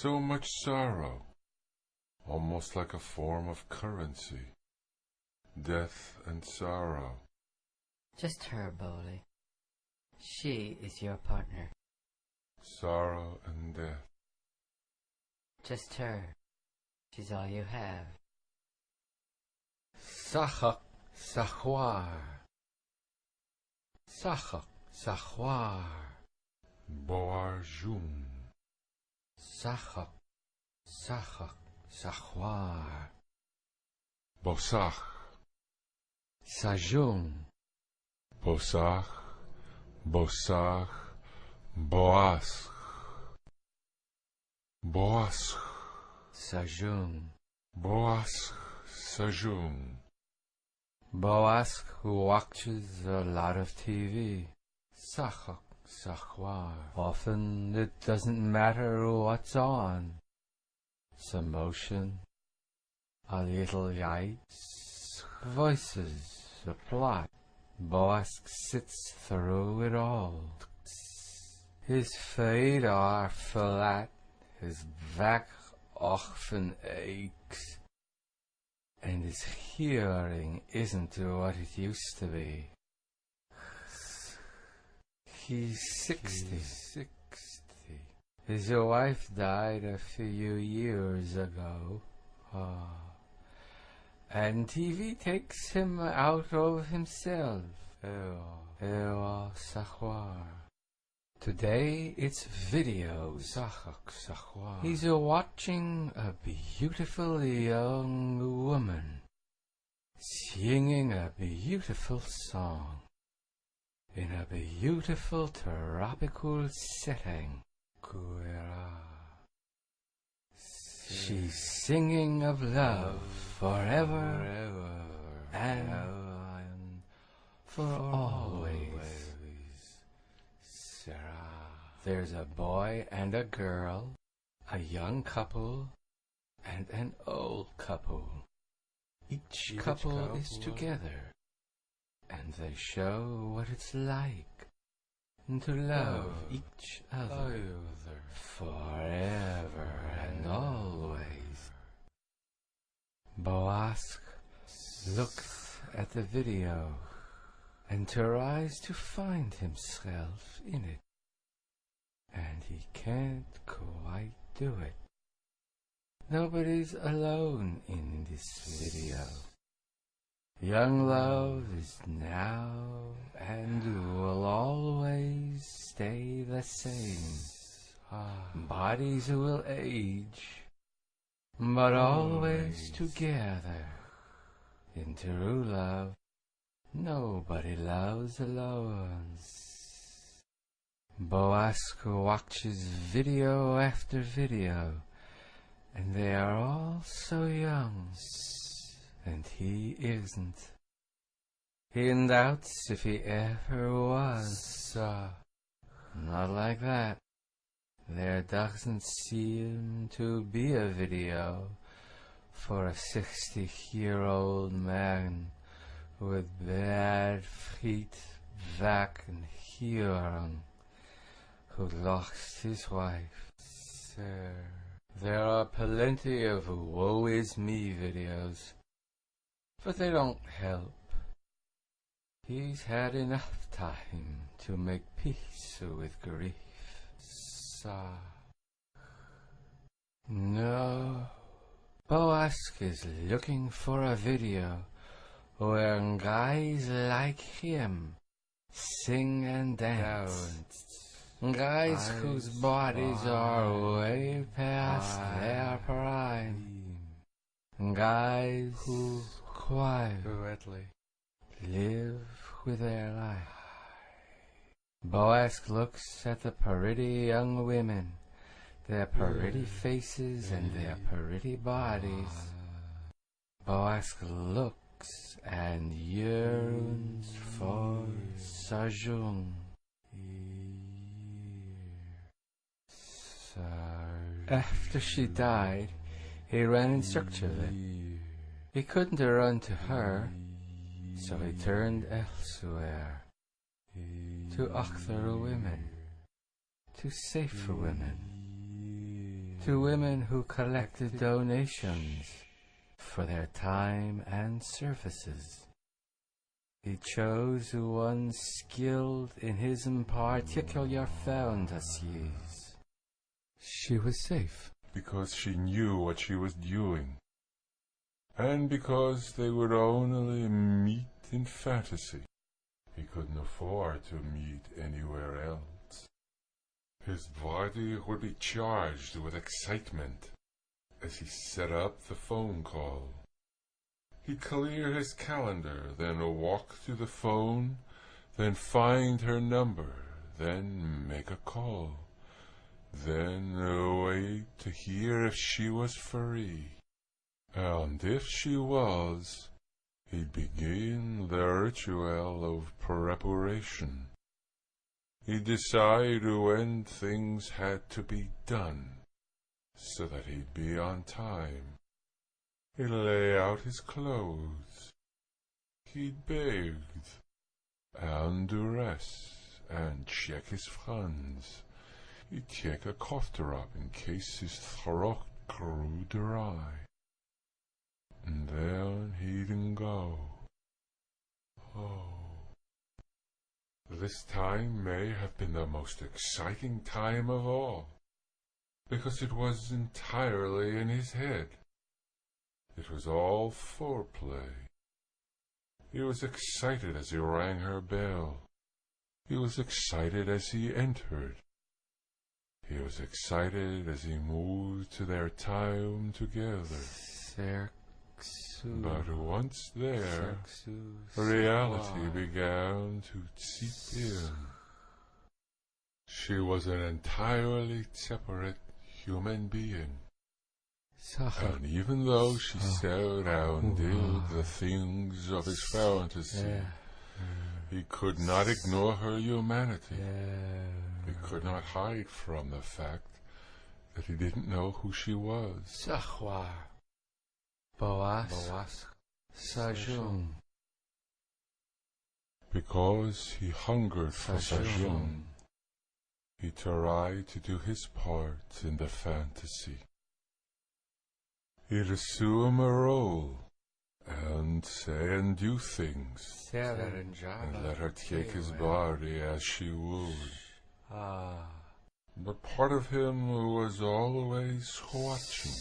So much sorrow, almost like a form of currency. Death and sorrow. Just her, Bowley. She is your partner. Sorrow and death. Just her. She's all you have. Sachak Sachwar. Sachak Sachwar. Boarjum. Sachak Sachwar. Bosach. Sajung. Bosach. Boasch. Boasch. Sajung. Boasch. Sajung. Boask, who watches a lot of TV. Sachak Sachwar. Often it doesn't matter what's on. Some motion, a little lights, voices, a plot. Boask sits through it all. His feet are flat, his back often aches, and his hearing isn't what it used to be. He's 60. His wife died a few years ago. And TV takes him out of himself. Today it's video. He's watching a beautiful young woman singing a beautiful song in a beautiful tropical setting. She's singing of love forever and for always. There's a boy and a girl, a young couple and an old couple. Each couple is together, and they show what it's like to love each other forever and always. Boask looks at the video and tries to find himself in it, and he can't quite do it. Nobody's alone in this video. Young love is now and will always stay the same. Bodies will age, but always together. In true love, nobody loves alone. Boask watches video after video, and they are all so young. And he isn't. He doubts if he ever was. Not like that. There doesn't seem to be a video for a 60-year-old man with bad feet, back, and hearing who lost his wife. There are plenty of woe is me videos, but they don't help. He's had enough time to make peace with grief. No, Boask is looking for a video where guys like him sing and dance. Guys whose bodies are way past their prime. Guys who quietly live with their life. Boask looks at the pretty young women, their pretty faces and their pretty bodies. Boask looks and yearns for Sajung. After she died, he ran in search of it. He couldn't run to her, so he turned elsewhere, to other women, to safer women, to women who collected donations for their time and services. He chose one skilled in his particular fantasies. She was safe. Because she knew what she was doing. And because they would only meet in fantasy. He couldn't afford to meet anywhere else. His body would be charged with excitement as he set up the phone call. He'd clear his calendar, then walk to the phone, then find her number, then make a call, then wait to hear if she was free. And if she was, he'd begin the ritual of preparation. He'd decide when things had to be done, so that he'd be on time. He'd lay out his clothes. He'd bathed, and dress, and check his friends. He'd take a cough drop in case his throat grew dry. And then he'd go. Oh. This time may have been the most exciting time of all, because it was entirely in his head. It was all foreplay. He was excited as he rang her bell. He was excited as he entered. He was excited as he moved to their time together. But once there, reality began to seep in. She was an entirely separate human being. And even though she said and did the things of his fantasy, he could not ignore her humanity. He could not hide from the fact that he didn't know who she was. Because he hungered for Sajun, he tried to do his part in the fantasy. He'd assume a role, and say and do things, and let her take his body as she would. But part of him was always watching.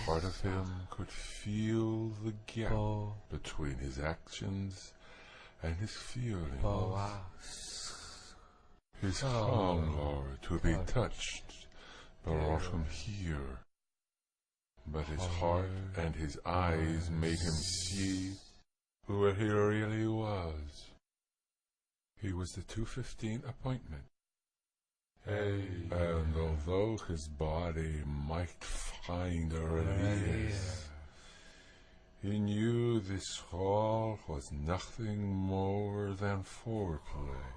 Part of him could feel the gap between his actions and his feelings. His hunger to be touched brought him here. But his heart and his eyes made him see who he really was. He was the 2:15 appointment. And although his body might find a release, he knew this all was nothing more than foreplay.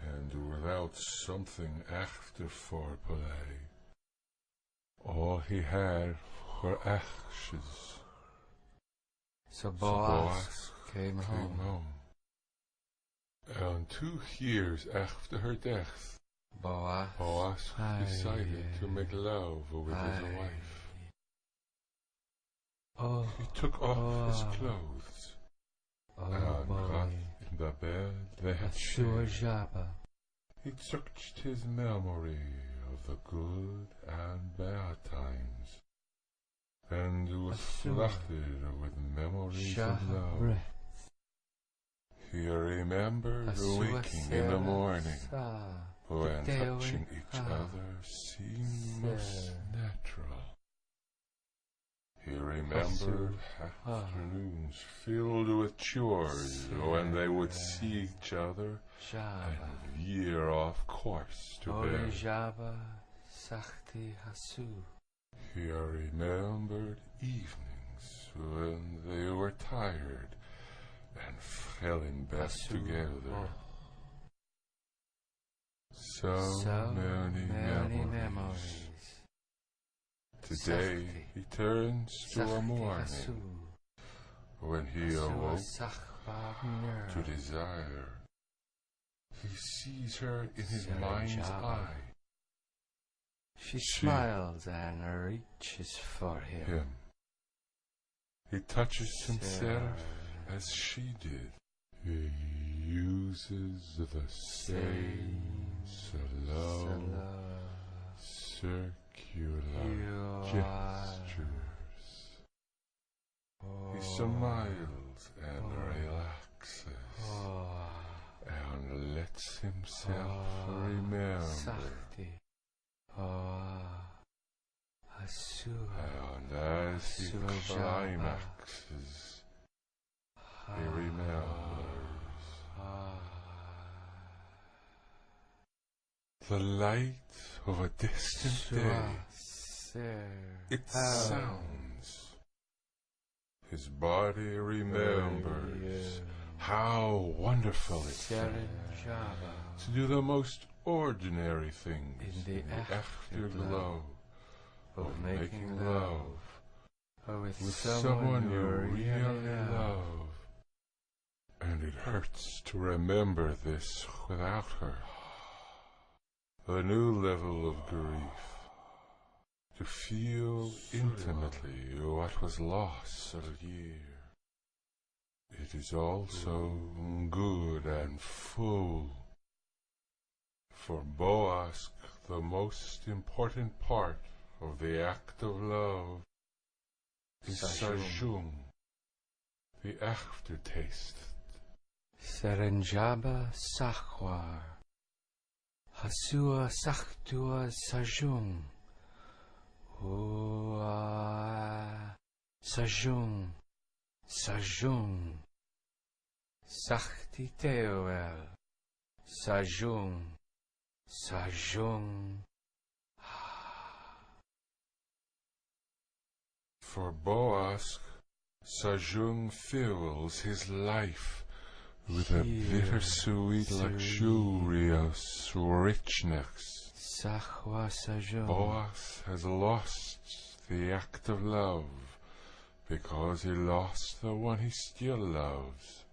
And without something after foreplay, all he had were ashes. So Boaz came home. And 2 years after her death, Boaz decided to make love with his wife. He took off his clothes and got in the bed they had shared. He searched his memory of the good and bad times, and was flooded with memories of love. He remembered waking in the morning, when touching each other seemed most natural. He remembered afternoons filled with chores, when they would see each other and veer off course to bed. He remembered evenings when they were tired and fell in bed together. So many memories. Today he turns to a morning when he awoke to desire. He sees her in his mind's eye. She smiles and reaches for him. He touches himself as she did. He uses the same slow, circular gestures. He smiles and relaxes and lets himself remember. And as he climaxes, he remembers the light of a distant day, its sounds. His body remembers how wonderful it felt to do the most ordinary things in the afterglow of making love with someone you really love. And it hurts to remember this without her. A new level of grief. To feel intimately what was lost a year. It is also good and full. For Boask, the most important part of the act of love is Sajung, the aftertaste. Serenjaba Sakhwar, Hasua Sakhtua Sajung, Sajung, Sajung, Sakhti Teoel, Sajung, Sajung. For Boask, Sajung fills his life with a bittersweet, luxurious richness. Boaz has lost the act of love because he lost the one he still loves.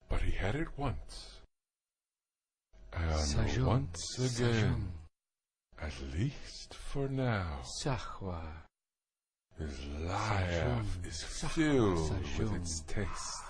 But he had it once, and once again, at least for now. His life is filled with its taste.